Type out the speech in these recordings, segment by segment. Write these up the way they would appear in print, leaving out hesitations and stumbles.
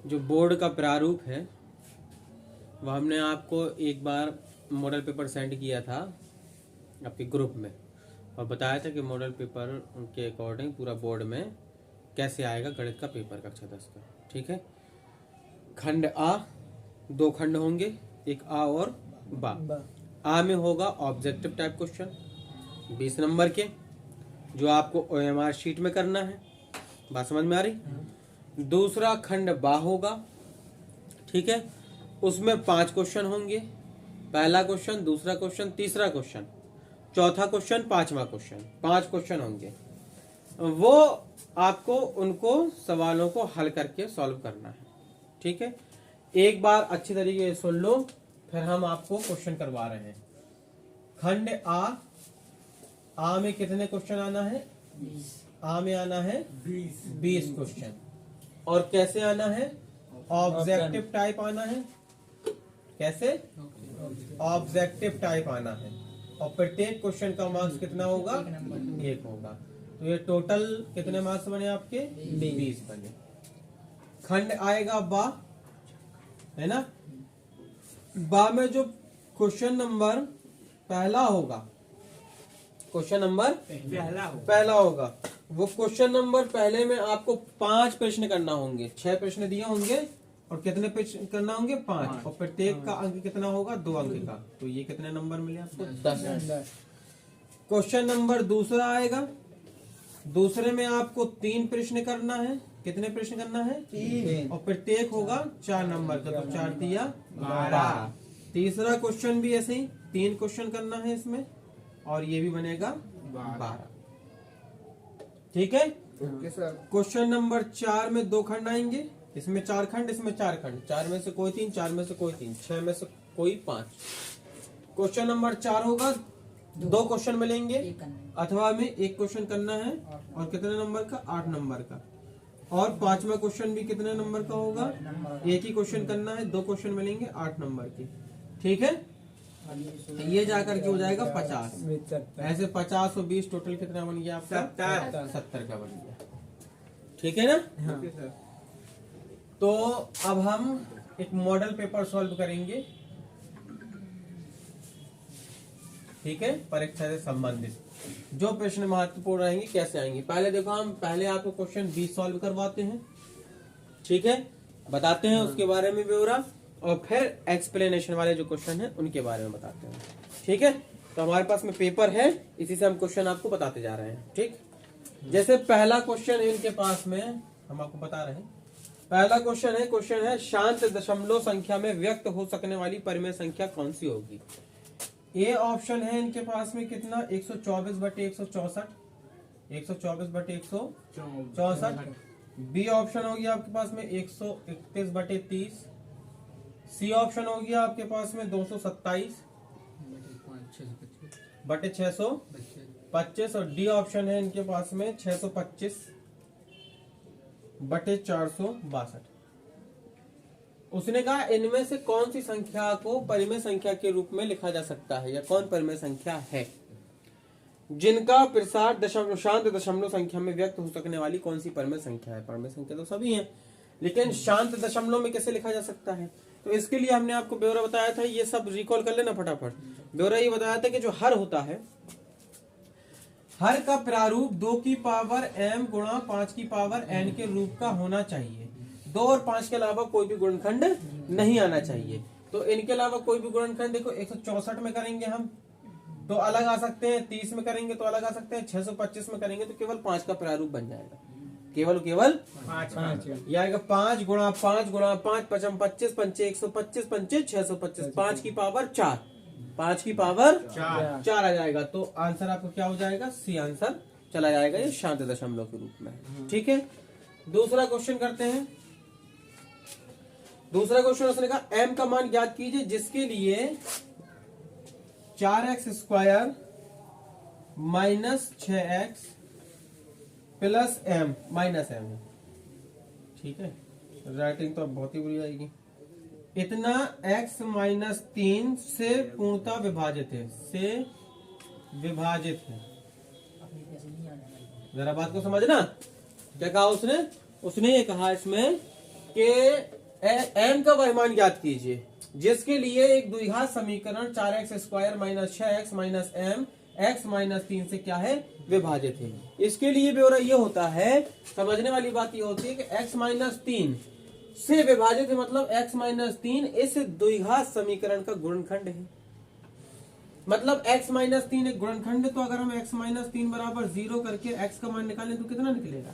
जो बोर्ड का प्रारूप है वह हमने आपको एक बार मॉडल पेपर सेंड किया था आपके ग्रुप में और बताया था कि मॉडल पेपर के अकॉर्डिंग पूरा बोर्ड में कैसे आएगा गणित का पेपर कक्षा 10 का। ठीक है, खंड आ, 2 खंड होंगे, एक आ और बा। आ में होगा ऑब्जेक्टिव टाइप क्वेश्चन 20 नंबर के, जो आपको OMR शीट में करना है। बात समझ में आ रही? दूसरा खंड बा होगा, ठीक है, उसमें 5 क्वेश्चन होंगे। पहला क्वेश्चन, दूसरा क्वेश्चन, तीसरा क्वेश्चन, चौथा क्वेश्चन, 5वां क्वेश्चन, 5 क्वेश्चन होंगे। वो आपको उनको सवालों को हल करके सॉल्व करना है। ठीक है, एक बार अच्छी तरीके से सुन लो, फिर हम आपको क्वेश्चन करवा रहे हैं। खंड आ में कितने क्वेश्चन आना है? 20। आ में आना है 20 क्वेश्चन। और कैसे आना है? ऑब्जेक्टिव टाइप आना है। कैसे? ऑब्जेक्टिव टाइप आना है। और प्रत्येक क्वेश्चन का मार्क्स कितना होगा? 1 होगा। तो ये टोटल कितने मार्क्स बने आपके? 20 बने। खंड आएगा बा, है ना? बा में जो क्वेश्चन नंबर पहला होगा, क्वेश्चन नंबर पहला होगा, वो क्वेश्चन नंबर पहले में आपको 5 प्रश्न करना होंगे। 6 प्रश्न दिए होंगे और कितने प्रश्न करना होंगे? 5। और प्रत्येक का अंक कितना होगा? 2 अंक का। तो ये कितने नंबर मिले आपको? 10। क्वेश्चन नंबर दूसरा आएगा, दूसरे में आपको 3 प्रश्न करना है। कितने प्रश्न करना है? 3। और प्रत्येक होगा 4 नंबर का, तो 4 दिया 12। तीसरा क्वेश्चन भी ऐसे ही 3 क्वेश्चन करना है इसमें, और ये भी बनेगा 12। ठीक है। क्वेश्चन नंबर 4 में 2 खंड आएंगे, इसमें 4 खंड, इसमें 4 खंड, 4 में से कोई 3, 4 में से कोई 3, 6 में से कोई 5। क्वेश्चन नंबर 4 होगा, 2 क्वेश्चन मिलेंगे, अथवा में 1 क्वेश्चन करना है, और कितने नंबर का? 8 नंबर का। और 5वां क्वेश्चन भी कितने नंबर का होगा? 1 ही क्वेश्चन करना है, 2 क्वेश्चन मिलेंगे 8 नंबर के। ठीक है, ये जाकर के हो जाएगा 50। ऐसे 50 और 20 टोटल कितना बन गया आपका? 70 का बन गया। ठीक है ना? हाँ। तो अब हम एक मॉडल पेपर सॉल्व करेंगे। ठीक है, परीक्षा से संबंधित जो प्रश्न महत्वपूर्ण रहेंगे कैसे आएंगे। पहले देखो, हम पहले आपको क्वेश्चन 20 सॉल्व करवाते हैं। ठीक है, बताते हैं उसके बारे में ब्यौरा, और फिर एक्सप्लेनेशन वाले जो क्वेश्चन है उनके बारे में बताते हैं। ठीक है, तो हमारे पास में पेपर है, इसी से हम क्वेश्चन आपको बताते जा रहे हैं। ठीक, जैसे पहला क्वेश्चन है इनके पास में, हम आपको बता रहे हैं। पहला क्वेश्चन है शांत दशमलव संख्या में व्यक्त हो सकने वाली परिमेय संख्या कौन सी होगी? ए ऑप्शन है इनके पास में कितना? 124/164, 124/164। बी ऑप्शन हो गया आपके पास में 131/30। सी ऑप्शन हो गया आपके पास में 227/625। और डी ऑप्शन है इनके पास में 625/462। उसने कहा इनमें से कौन सी संख्या को परिमेय संख्या के रूप में लिखा जा सकता है, या कौन परिमेय संख्या है जिनका प्रसार शांत दशमलव संख्या में व्यक्त हो सकने वाली कौन सी परिमेय संख्या है? परिमेय संख्या तो सभी हैं, लेकिन शांत दशमलव में कैसे लिखा जा सकता है? तो इसके लिए हमने आपको ब्यौरा बताया था, ये सब रिकॉल कर लेना फटाफट। ब्यौरा ये बताया था कि जो हर होता है, हर का प्रारूप 2 की पावर m गुणा 5 की पावर n के रूप का होना चाहिए। 2 और 5 के अलावा कोई भी गुणनखंड नहीं आना चाहिए। तो इनके अलावा कोई भी गुणनखंड, देखो 164 में करेंगे हम तो अलग आ सकते हैं, 30 में करेंगे तो अलग आ सकते हैं, 625 में करेंगे तो केवल 5 का प्रारूप बन जाएगा। केवल 5 आएगा। 5 गुणा 5 गुणा 5 5 25 पंचे 125 पंचे 625, 5 की पावर 4, 5 की पावर 4 आ जाएगा। तो आंसर आपको क्या हो जाएगा? सी आंसर चला जाएगा, ये शांत दशमलव के रूप में। ठीक है, दूसरा क्वेश्चन करते हैं। दूसरा क्वेश्चन उसने कहा m का मान ज्ञात कीजिए जिसके लिए 4x² - 6x + m - m है। ठीक है, राइटिंग तो बहुत ही बुरी आएगी। इतना x - 3 से पूर्णतः विभाजित है, जरा बात को समझना। क्या कहा उसने? उसने ये कहा इसमें कि m का वह ज्ञात कीजिए जिसके लिए एक द्विघात समीकरण 4x² minus 6x minus m x minus 3 से क्या है विभाजित है। इसके लिए ब्यौरा ये होता है, समझने वाली बात ये होती है कि x माइनस 3 से विभाजित है, मतलब x माइनस 3 इस द्विघात समीकरण का गुणनखंड है। मतलब x माइनस 3 एक गुणनखंड है, तो अगर हम x माइनस 3 बराबर 0 करके x का मान निकालें तो कितना निकलेगा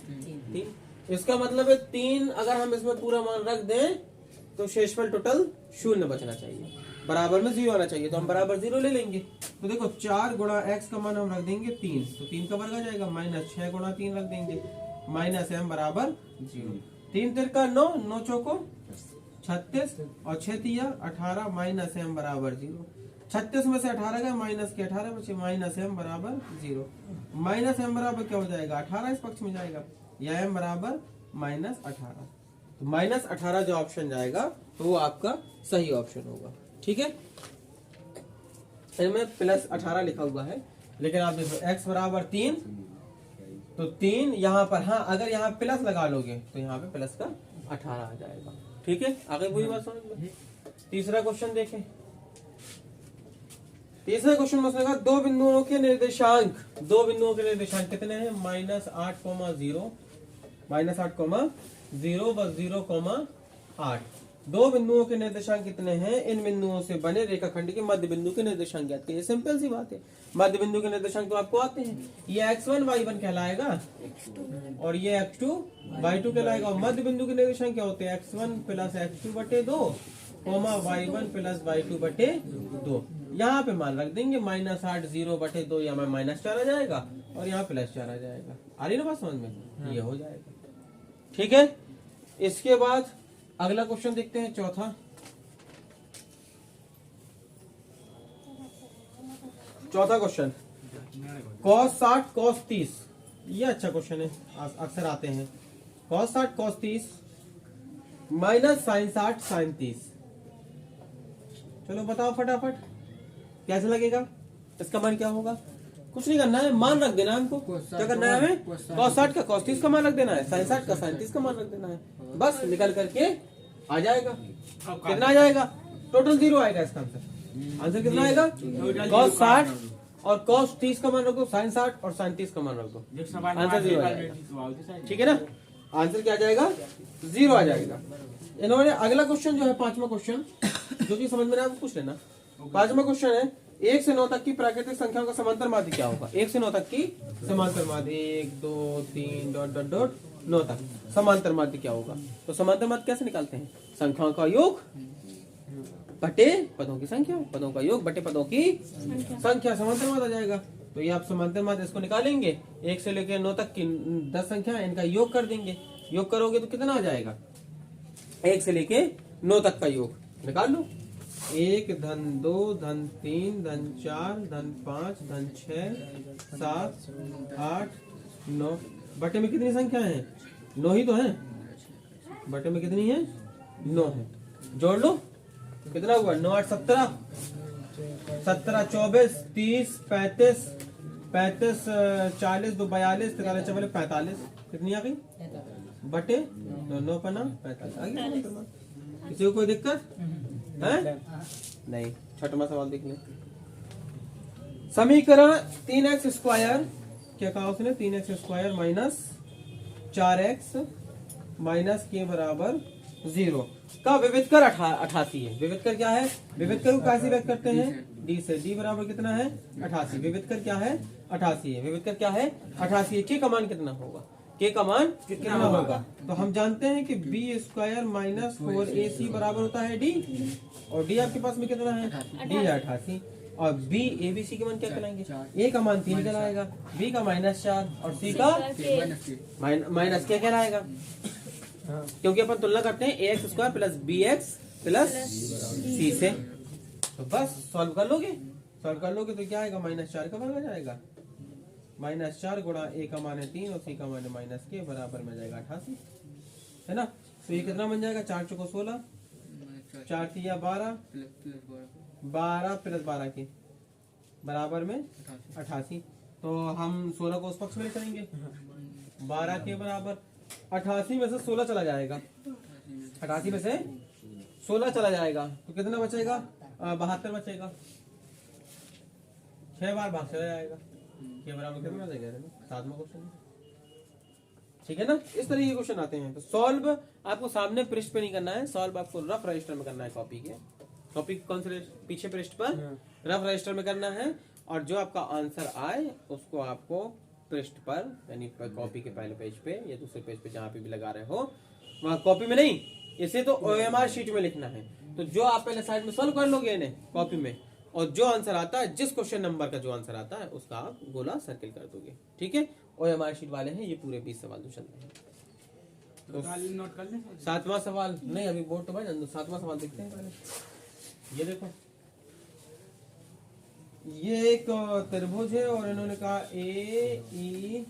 3। इसका मतलब है 3 अगर हम इसमें पूरा मान रख दें तो शेषफल टोटल 0 बचना चाहिए, बराबर में 0 आना चाहिए, तो हम बराबर 0 ले लेंगे। तो देखो 4 गुणा x का मान हम रख देंगे 3, तो 3 का वर्ग आ जाएगा, माइनस 6 गुणा 3 रख देंगे, माइनस m बराबर 0। 3 तिरका 9, 9 चौको 36 और 6 तिया 18, माइनस m बराबर 0। 36 में से 18 गए, माइनस के 18 बचे, माइनस m बराबर 0। माइनस m बराबर क्या हो जाएगा 18 इस पक्ष में जाएगा, या m बराबर माइनस 18। तो माइनस 18 जो ऑप्शन जाएगा तो वो आपका सही ऑप्शन होगा। ठीक है, इसमें प्लस 18 लिखा हुआ है, लेकिन आप देखो x बराबर 3, तो 3 यहाँ पर, हाँ अगर यहाँ प्लस लगा लोगे तो यहाँ पे प्लस का 18 आ जाएगा। ठीक है, आगे पूरी बात समझ में। तीसरा क्वेश्चन देखें। तीसरा क्वेश्चन में उसने दो बिंदुओं के निर्देशांक कितने हैं, -8,0 व 0,8। दो बिंदुओं के निर्देशांक कितने हैं, इन बिंदुओं से बने रेखाखंड के मध्य बिंदु के निर्देशांक ज्ञात कीजिए। सिंपल सी बात है, मध्य बिंदु के निर्देशांक तो आपको आते हैं, ये x1 y1 कहलाएगा और ये x2 y2 कहलाएगा। और मध्य बिंदु के निर्देशांक क्या होते हैं, x1 प्लस x2 बटे 2, y1 प्लस y2 बटे 2। यहाँ पे मान रख देंगे -8 0 बटे 2, यहाँ में -4 आ जाएगा और यहाँ +4 आ जाएगा। आ रही ना बात समझ में, ये हो जाएगा। ठीक है, इसके बाद अगला क्वेश्चन देखते हैं, चौथा क्वेश्चन, cos 60 cos 30। ये अच्छा क्वेश्चन है, अक्सर आते हैं। cos 60 cos 30 minus sin 60 sin 30। चलो बताओ फटाफट कैसे लगेगा, इसका मान क्या होगा। कुछ नहीं करना है, मान रख देना है हमको। क्या करना है हमें, cos 60 का cos 30 का मान रख देना है, sin 60 का sin 30 का मान रख देना है, बस निकल करके आ जाएगा। कितना आ जाएगा, टोटल 0 आएगा इसका आंसर। आंसर कितना आएगा, cos 60 और cos 30 का मान रख दो, sin 60 और sin 30 का मान रख दो, आंसर 0 आ जाएगा। ठीक है ना, आंसर क्या आ जाएगा, 0 आ जाएगा। इन्होंने अगला क्वेश्चन जो है, पांचवा क्वेश्चन, जो कि समझ में ना पूछ लेना। पांचवा क्वेश्चन है, 1 से 9 तक की प्राकृतिक संख्याओं का समांतर माध्य क्या होगा। 1 से 9 तक की समांतर माध्य, 1 2 3 डॉट डॉट डॉट 9 तक समांतर माध्य क्या होगा। तो समांतर माध्य कैसे निकालते हैं, संख्याओं का योग बटे पदों की संख्या, पदों का योग बटे पदों की संख्या, समांतर माध्य आ जाएगा। तो ये आप समांतर माध्य इसको निकालेंगे, 1 से लेकर 9 तक की 10 संख्या, इनका योग कर देंगे। योग करोगे तो कितना आ जाएगा, 1 से लेके 9 तक का योग निकाल लो। 1 धन 2 धन 3 धन 4 धन 5 धन 6 7 8 9 बटे में कितनी संख्या है, 9 ही तो है। बटे में कितनी है, 9 है। जोड़ लो कितना हुआ, 9 8 17 17 24 30 35 35 40 2 42 43 44 45, कितनी आ गई बटे 9 पना 45 आ गई। किसी को कोई दिक्कत है नहीं। छठवां सवाल देख लें। समीकरण 3x² क्या कहा उसने, 3x² माइनस 4x माइनस के बराबर 0 का विविधकर 88 है। विविधकर क्या है, विविधकर को कैसे व्यक्त करते हैं, d से। d बराबर कितना है 88, विविधकर क्या है 88 है, विविधकर क्या है 88 है। के का मान कितना होगा, के का मान कितना होगा, तो हम जानते हैं कि b² माइनस 4ac बराबर होता है d, और d आपके पास में कितना है, d है 88, और b abc के मान क्या कहलाएंगे, a का मान 3 कहलाएगा, b का -4 और c का माइनस क्या कहलाएगा, क्योंकि अपन तुलना करते हैं ax² plus bx plus c से। तो बस सॉल्व कर लोगे तो क्या आएगा, -4 का वर्ग आ जाएगा, -4 गुणा a का मान है 3 और c का मान है माइनस के बराबर में जाएगा 88, है ना। तो ये कितना बन जाएगा, 4 चौको 16, 4 तिया 12, 12 प्लस 12 के बराबर में 88। तो हम 16 को उस पक्ष में ले चलेंगे, 12 के बराबर 88 में से 16 चला जाएगा, 88 में से 16 चला जाएगा तो कितना बचेगा? 72 बचेगा। 6 बार भाग चला जाएगा, के बराबर कितना देगा? 7वां क्वेश्चन। ठीक है ना, इस तरह के क्वेश्चन आते हैं। तो सॉल्व आपको सामने पृष्ठ पे नहीं करना है, सॉल्व आपको रफ रजिस्टर में करना है। कॉपी कौन से पीछे पृष्ठ पर, रफ रजिस्टर में करना है। और जो आपका आंसर आए उसको आपको पृष्ठ पर यानी कॉपी के पहले पेज पे या दूसरे पेज पे जहाँ पे भी लगा रहे हो वहाँ कॉपी में नहीं, इसे तो OMR शीट में लिखना है। तो जो आप पहले साइड में सॉल्व कर लोगे इन्हें कॉपी में, और जो आंसर आता है, जिस क्वेश्चन नंबर का जो आंसर आता है उसका आप गोला सर्किल कर दोगे। ठीक है, OMR शीट वाले हैं ये पूरे 20 सवाल जो चल रहे हैं। तो नोट कर लें। 7वां सवाल नहीं, अभी बोर्ड तो भाई 7वां सवाल देखते हैं पहले। ये देखो, ये एक त्रिभुज है और इन्होंने कहा AECDB।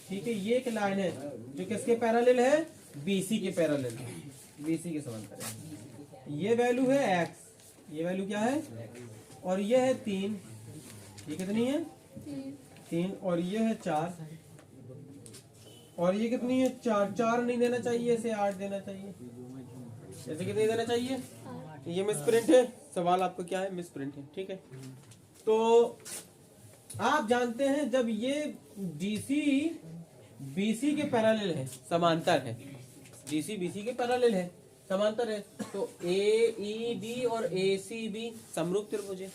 ठीक है, ये एक लाइन है जो किसके पैरेलल है? BC के पैरेलल है, BC के समांतर है। ये वैल्यू है x, ये वैल्यू क्या है? और ये है 3, ये कितनी है? 3, और ये है 4, और ये कितनी है? 4 नहीं देना चाहिए, इसे 8 देना चाहिए। ऐसे कितनी देना चाहिए? ये मिसप्रिंट है, सवाल आपको क्या है? मिसप्रिंट है। ठीक है, तो आप जानते हैं जब ये DC BC के पैरेलल है, समांतर है, DC BC के पैरेलल है, समांतर है, तो AED और ACB समरूप त्रिभुज है।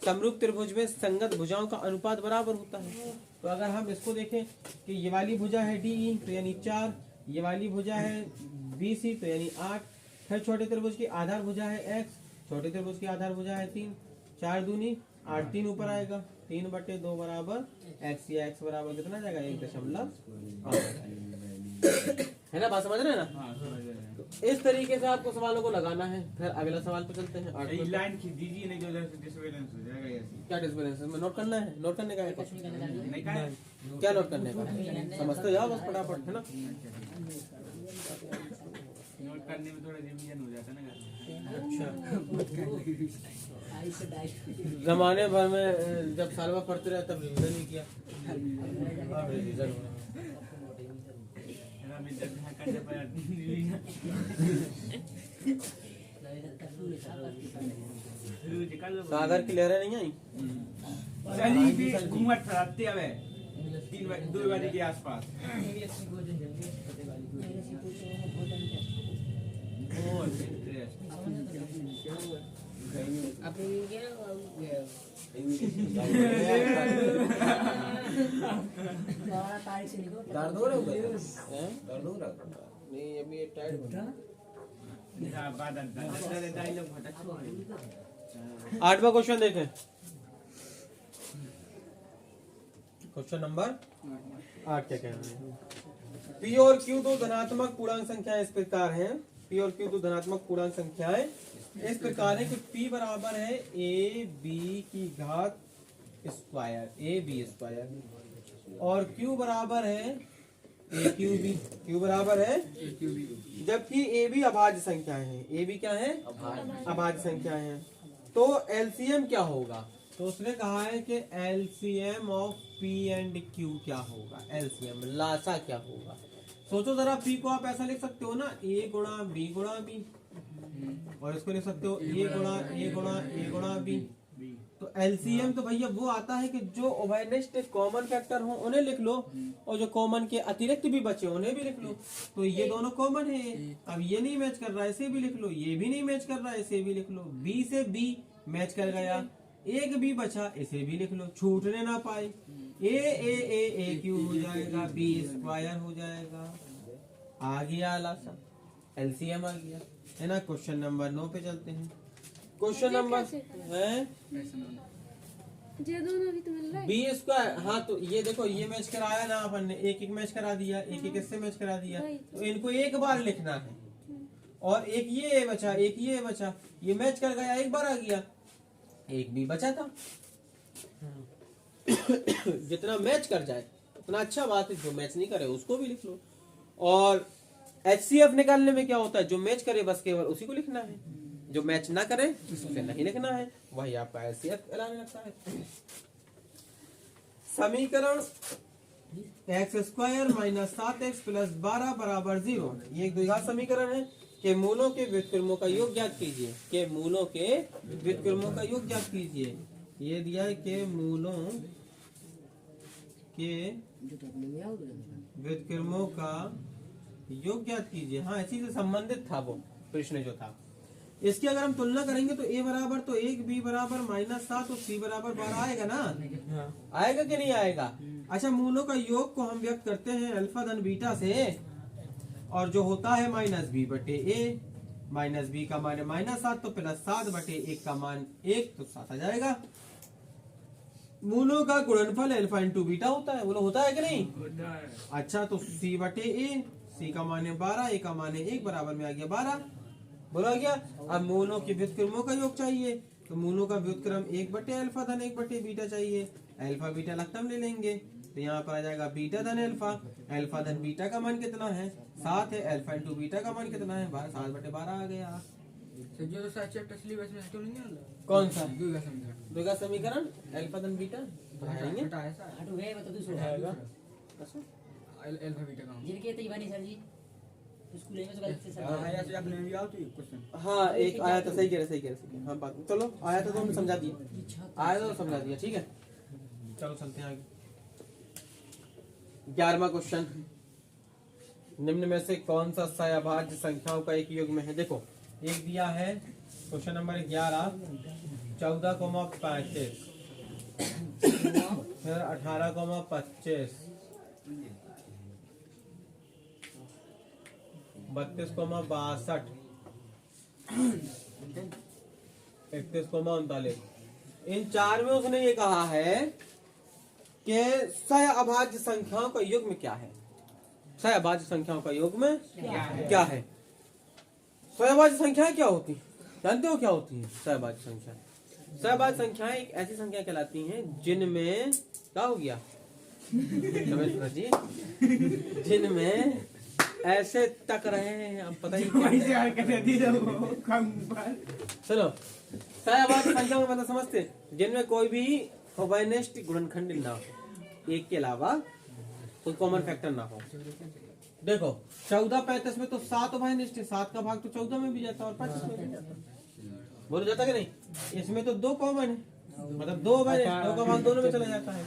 समरूप त्रिभुज में संगत भुजाओं का अनुपात बराबर होता है। तो अगर हम इसको देखें कि ये वाली भुजा है DE तो यानी 4, ये वाली भुजा है BC तो यानी 8, फिर छोटे त्रिभुज की आधार भुजा है x, छोटे त्रिभुज की आधार भुजा है 3, 4 दूनी 8, 3 ऊपर आएगा, 3/2 बराबर x, या x बराबर कितना जाएगा? 1.8 है ना, बात समझ रहे हैं ना? तो इस तरीके से आपको सवालों को लगाना है। फिर अगला सवाल पे चलते हैं। लाइन खींच दीजिए, नहीं तो उधर से डिसबैलेंस हो जाएगा। ऐसे क्या डिसबैलेंस है? नोट करना है, नोट करने का है कुछ? नहीं का है? क्या नोट करने का है? समझते जाओ बस फटाफट, है ना? नोट करने में थोड़ा रिवीजन हो जाता है ना। अच्छा, जमाने भर में जब साल भर पढ़ते रहे तब रिवीजन नहीं किया, अब रिवीजन हो रहा है। सागर की लहरें नहीं आई? चली भी घूमट फराते हवे 2 बजे के आसपास। दर्द हो रहा है? दर्द हो रहा नहीं, अभी ये टाइट हो रहा। 8वां क्वेश्चन देखें। क्वेश्चन नंबर 8 क्या कह रहे हैं? P और Q दो धनात्मक पूर्णांक संख्याएं इस प्रकार हैं। P और Q दो धनात्मक पूर्णांक संख्याएं इस प्रकार है कि P बराबर है AB की घात स्क्वायर, AB स्क्वायर, और Q बराबर है AQB, Q बराबर है जबकि AB अभाज्य संख्याएं हैं। AB क्या है? अभाज्य संख्याएं हैं। तो LCM क्या होगा? तो उसने कहा है कि LCM of P and Q क्या होगा? LCM लासा क्या होगा? सोचो जरा, P को आप ऐसा लिख सकते हो ना, A गुणा B गुणा B, और इसको लिख सकते हो A गुणा A गुणा A गुणा B। तो LCM तो भैया वो आता है कि जो उभयनिष्ठ कॉमन फैक्टर हो उन्हें लिख लो, और जो कॉमन के अतिरिक्त भी बचे उन्हें भी लिख लो। तो ये दोनों कॉमन है, अब ये नहीं मैच कर रहा है इसे भी लिख लो, ये भी नहीं मैच कर रहा है इसे भी लिख लो, B से B मैच कर गया, एक B बचा इसे भी लिख लो, छूटने ना पाए। A Q हो जाएगा, B स्क्वायर हो जाएगा। आ गया लासा, LCM आ गया, है ना। क्वेश्चन नंबर 9 पे चलते हैं। क्वेश्चन नंबर है B स्क्वायर। हाँ, तो ये देखो, ये मैच कराया ना अपन ने, एक मैच करा दिया, एक इससे मैच करा दिया, तो इनको एक बार लिखना है, और एक ये बचा, एक ये बचा, ये मैच कर गया, एक बार आ गया, एक भी बचा था। जितना मैच कर जाए उतना अच्छा बात है, जो मैच नहीं करे उसको भी लिख लो। और HCF निकालने में क्या होता है, जो मैच करे बस केवल उसी को लिखना है, जो मैच ना करे उसे नहीं लिखना है, वही आपका HCF कहलाने लगता है। समीकरण x square minus 7x plus 12 बराबर 0। ये एक द्विघात समीकरण है। के मूलों के व्युत्क्रमों का योग ज्ञात कीजिए। के मूलों के व्युत्क्रमों का योग ज्ञात कीजिए। ये दिया है के मूलों के व्युत्क्रमों का योग ज्ञात कीजिए। हाँ, इसी से संबंधित था वो प्रश्न जो था। इसकी अगर हम तुलना करेंगे तो a बराबर तो 1, b बराबर -7 और c बराबर 12 आएगा ना। आएगा कि नहीं आएगा? अच्छा, मूलों का योग को हम व्यक्त करते हैं अल्फा धन बीटा से, और जो होता है -b बटे a। माइनस बी का मान -7 तो +7 बटे 1 का मान 1 तो 7 आ जाएगा। मूलों का गुणनफल अल्फा इंटू बीटा होता है, बोलो होता है कि नहीं? अच्छा, तो c बटे a, c का मान 12, a का मान 1 बराबर में आ गया 12। बोला गया। अब मूलों के व्युत्क्रमों का योग चाहिए, तो मूलों का व्युत्क्रम 1 बटे अल्फा धन 1 बटे बीटा चाहिए। अल्फा बीटा लघुत्तम ले लेंगे, तो यहाँ पर आ जाएगा बीटा धन अल्फा। अल्फा धन बीटा का मान कितना है? 7 है। अल्फा इंटू बीटा का मान कितना है? 7 बटे 12 आ गया। कौन सा द्विघात समीकरण? अल्फा धन बीटा हाँ, एक आया था। सही कह रहे। हाँ, बात चलो, आया था तो हमने समझा दिया। ठीक है, चलो चलते हैं आगे। 11वां क्वेश्चन, निम्न में से कौन सा सहअभाज्य संख्याओं का एक योग में है? देखो, एक दिया है क्वेश्चन नंबर 11, 14,35, फिर 18,25, 32,62, 31,39। इन चार में उसने ये कहा है कि सहअभाज्य संख्याओं का योग में क्या है? सहअभाज्य संख्याओं का योग में क्या है? सहअभाज्य संख्याएं क्या होती? जानते हो क्या होती है सहअभाज्य संख्या? सहअभाज्य संख्याएं एक ऐसी संख्या कहलाती हैं जिनमें क्या हो गया जी, जिनमें ऐसे तक रहे हैं, अब पता ही चलो। सहअभाज्य संख्या में मतलब समझते, जिनमें कोई भी उभयनिष्ठ गुणनखंड ना हो, एक के अलावा कोई कॉमन फैक्टर ना हो। देखो, 14-35 में तो 7 उभयनिष्ठ है, 7 का भाग तो 14 में भी जाता है और 25 में भी जाता है। बोलो जाता कि नहीं? इसमें तो 2 कॉमन है, मतलब 2 उभयनिष्ठ, 2 का भाग दोनों में चला जाता है।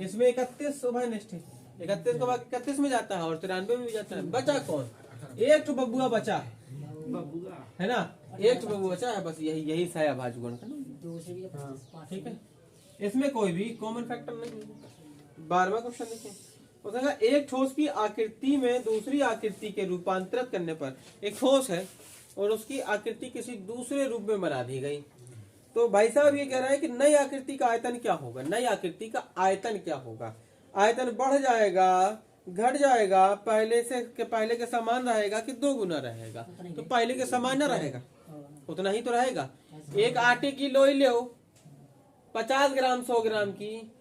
इसमें 31 उभयनिष्ठ है, 31 का भाग 31 में जाता है और 93 में भी जाता है। बचा कौन? एक तो बबुआ बचा है ना, एक तो बबुआ बचा है, बस यही सहअभाज्य गुणनखंड। ठीक है, इसमें कोई भी कॉमन फैक्टर नहीं है। 12वां क्वेश्चन देखिए, उसने एक ठोस की आकृति में दूसरी आकृति के रूपांतरित करने पर, एक ठोस है और उसकी आकृति किसी दूसरे रूप में बना दी गई, तो भाई साहब ये कह रहा है कि नई आकृति का आयतन क्या होगा? नई आकृति का आयतन क्या होगा? आयतन बढ़ जाएगा, घट जाएगा, पहले के समान रहेगा कि 2 गुना रहेगा? तो पहले के समान न रहेगा, उतना ही तो रहेगा। एक आटे की लोई लो 50 ग्राम 100 ग्राम की,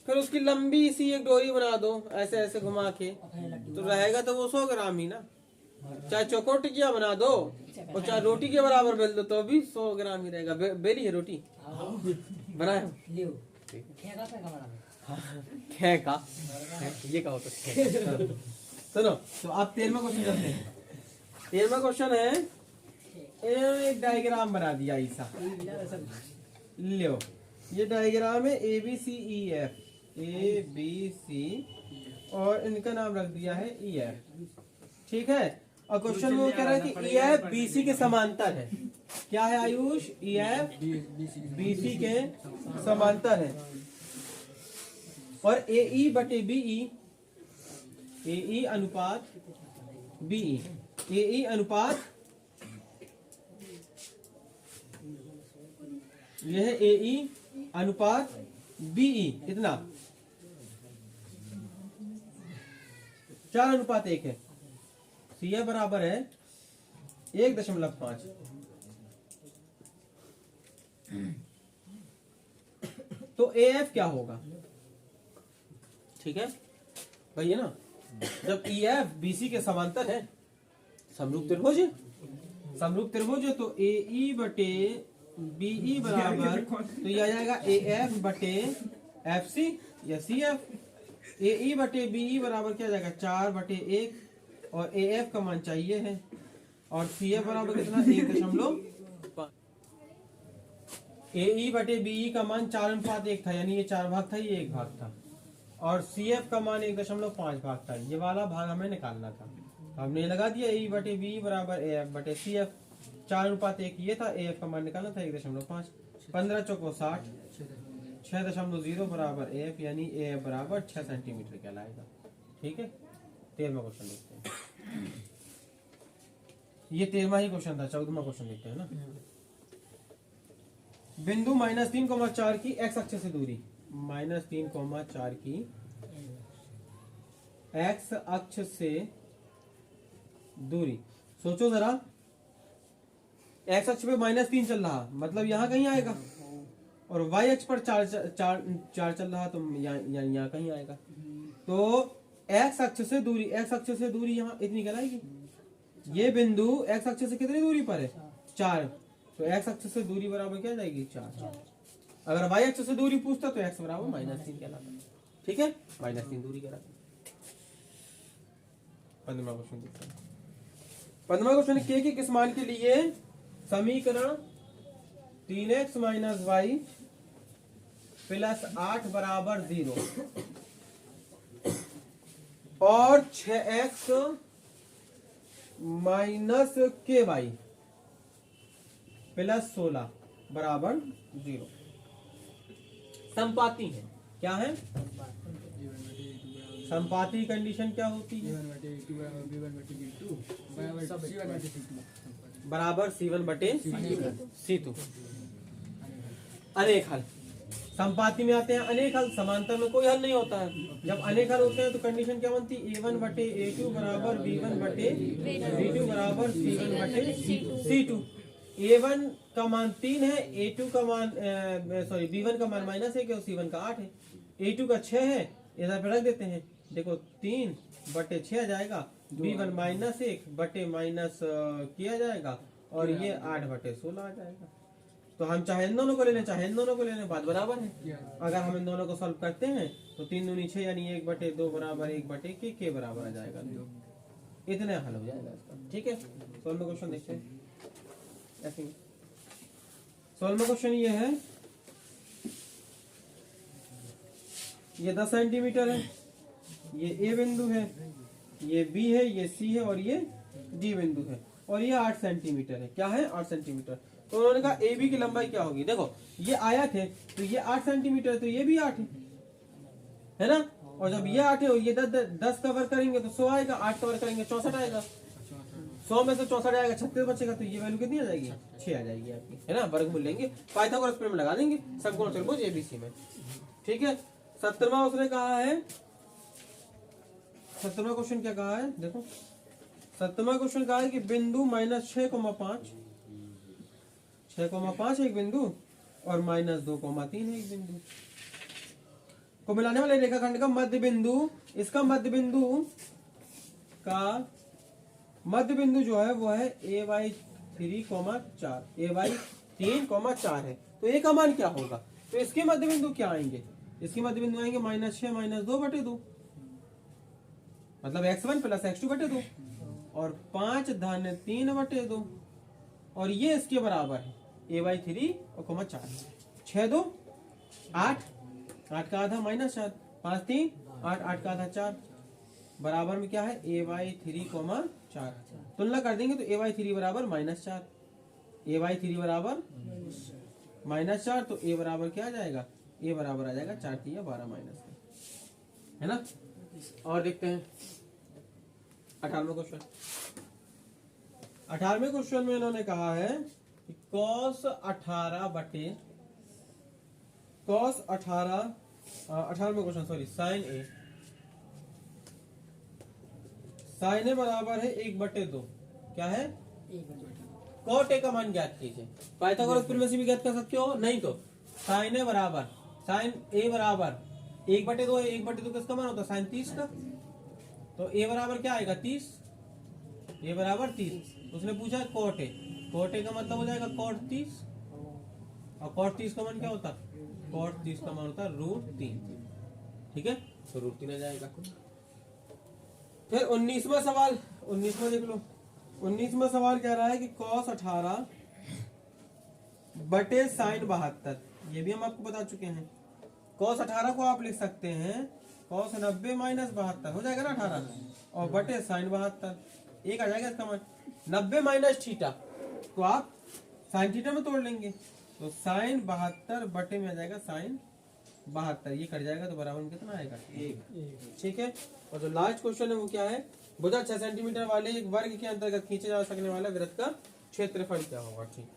फिर उसकी लंबी सी एक डोरी बना दो ऐसे ऐसे घुमा के, तो रहेगा तो वो 100 ग्राम ही ना। चाहे चौकोर टिकिया बना दो और चाहे रोटी के बराबर बेल दो तो भी 100 ग्राम ही रहेगा। बेली है रोटी बनाए हो? का ये कहो तो सुनो। तो आप 13वां क्वेश्चन करते हैं। 13वां क्वेश्चन है, एक डायग्राम बना दिया ऐसा, लो ये डायग्राम है ABCEF, ABC और इनका नाम रख दिया है EF। ठीक है, और क्वेश्चन में वो कह रहा है कि EF BC के समांतर है। क्या है आयुष? EF BC के समांतर है और AE बटे BE, AE अनुपात BE, AE अनुपात यह है AE अनुपात BE कितना? 4:1 है। CF बराबर है 1.5। तो AF क्या होगा? ठीक है भैया ना, जब EF BC के समांतर है, समरूप त्रिभुज है, समरूप त्रिभुज है, तो AE बटे BE बराबर तो यह आ जाएगा AF बटे FC या CF। ए ई बटे बी ई बराबर क्या जाएगा 4/1 और ए एफ का मान चाहिए है और सी एफ बराबर कितना 1.5। ए ई बटे बी ई का मान 4:1 था, यानी ये 4 भाग था, ये 1 भाग था, और सी एफ का मान 1.5 भाग था। ये वाला भाग हमें निकालना था, हमने लगा दिया ए ई बटे बी ई बराबर ए एफ बटे सी एफ। 4:1 ये था, ए एफ का मान निकालना था 1.5। 15 चौको 60, 6.0 बराबर ए एफ, यानी ए एफ बराबर 6 सेंटीमीटर कहलाएगा। ठीक है, 13वां क्वेश्चन देखते हैं। ये 13वां ही क्वेश्चन था, 14वां क्वेश्चन देखते हैं ना। बिंदु -3,4 की एक्स अक्ष से दूरी, -3,4 की एक्स अक्ष से दूरी। सोचो जरा, एक्स अक्ष पे -3 चल रहा, मतलब यहाँ कहीं आएगा, और वाई अक्ष पर 4 चल रहा, तो यहाँ कहीं आएगा। तो एक्स अक्ष से दूरी, एक्स अक्ष से दूरी यहाँ इतनी कहलाएगी। ये बिंदु एक्स अक्ष से कितनी दूरी पर है 4, तो एक्स अक्ष से दूरी बराबर क्या जाएगी 4। अगर वाई अक्ष से दूरी पूछता तो एक्स बराबर -3 कहलाता। ठीक है, -3 दूरी कहलाती। 15वां क्वेश्चन देखते हैं। 15वां क्वेश्चन, के की किस मान के लिए समीकरण 3x - y + 8 बराबर 0 और 6x - ky + 16 बराबर 0 संपाती है। क्या है संपाती? कंडीशन क्या होती है? बराबर C1/C2। अनेक हल संपाती में आते हैं, अनेक हल समांतर में कोई हल नहीं होता है। जब अनेक हल होते हैं तो कंडीशन क्या बनती है? A1/A2 बराबर B1/B2 बराबर C1/C2। A1 का मान 3 है, A2 का मान B1 का मान -1 और C1 का 8 है, A2 का 6 है, इधर पे रख देते हैं। देखो 3/6 आ जाएगा, B1 -1 बटे माइनस किया जाएगा, और ये 8/16 आ जाएगा। तो हम चाहे इन दोनों को ले लें, चाहे इन दोनों को ले लें, बात बराबर है। अगर हम इन दोनों को सॉल्व करते हैं तो 3 दूनी 6, यानी 1/2 बराबर 1/k के बराबर आ जाएगा। इतने हल हो जाएगा इसका। ठीक है, 16वां क्वेश्चन देखते हैं। ऐसे 16वां क्वेश्चन ये है, ये 10 सेंटीमीटर है, ये ए बिंदु है, ये बी है, ये सी है, और ये डी बिंदु है, और ये 8 सेंटीमीटर है। क्या है? 8 सेंटीमीटर। तो उन्होंने कहा ए बी की लंबाई क्या होगी। देखो ये आयत है, तो ये 8 सेंटीमीटर है, तो ये भी 8 है ना। और जब ये 8 है और ये 10 कवर करेंगे तो 100 आएगा, 8 कवर करेंगे 64 आएगा, 100 में से 64 आएगा, 36 बचेगा, तो ये वैल्यू कितनी आ जाएगी? 6 आ जाएगी आपकी, है ना। वर्गमूल लेंगे, पाइथागोरस प्रमेय लगा देंगे समकोण चतुर्भुज एबीसी में। ठीक है, 17वां उसने कहा है, 17वां क्वेश्चन क्या कहा है? देखो 17वां क्वेश्चन कहा है कि बिंदु -6,5 एक बिंदु और -2,3 है एक बिंदु को मिलाने वाले रेखाखंड का मध्य बिंदु, इसका मध्य बिंदु जो है वो है AY3,4, AY3,4 है। तो ए का मान क्या होगा? तो इसके मध्य बिंदु क्या आएंगे? इसके मध्य बिंदु आएंगे -6 - 2/2, मतलब x1 + x2/2 और 5 धन 3/2, और ये इसके बराबर है AY3,4। 6 2 8, 8 का आधा -4, 5 3 8, 8 का आधा 4, बराबर में क्या है? AY3,4। तुलना कर देंगे तो AY3 बराबर -4, AY3 बराबर -4, तो A बराबर क्या आ जाएगा? A बराबर आ जाएगा 4 3 12 -, है ना। और देखते हैं 18वां क्वेश्चन। 18वें क्वेश्चन में इन्होंने कहा है कि cos 18वें क्वेश्चन sin A बराबर है 1/2। क्या है? cot A का मान ज्ञात कीजिए। पाइथागोरस प्रमेय से भी ज्ञात कर सकते हो, नहीं तो sin A बराबर 1/2 है। 1/2 किसका मान होता है? sin 30 का। तो A बराबर क्या आएगा? 30। A बराबर 30। उसने पूछा cot A का मतलब हो जाएगा cot 30, और cot 30 का मान क्या होता है? cot 30 का मान होता है √3। ठीक है, तो रूट 3 आ जाएगा। फिर 19वां सवाल, 19वां देख लो। 19वां सवाल कह रहा है कि cos 18 बटे sin 72, ये भी हम आपको बता चुके हैं। cos 18 को आप लिख सकते हैं cos 90 माइनस 72 हो जाएगा ना 18, और बटे sin 72, एक आ जाएगा इसका मान। 90 माइनस थीटा तो आप sin थीटा में तोड़ लेंगे, तो sin 72 बटे में आ जाएगा sin 72, ये कट जाएगा तो बराबर में कितना आएगा 1। ठीक है। और जो लास्ट क्वेश्चन है वो क्या है, भुजा 6 सेंटीमीटर वाले एक वर्ग के अंतर्गत खींचे जा सकने वाले वृत्त का क्षेत्रफल क्या होगा। ठीक।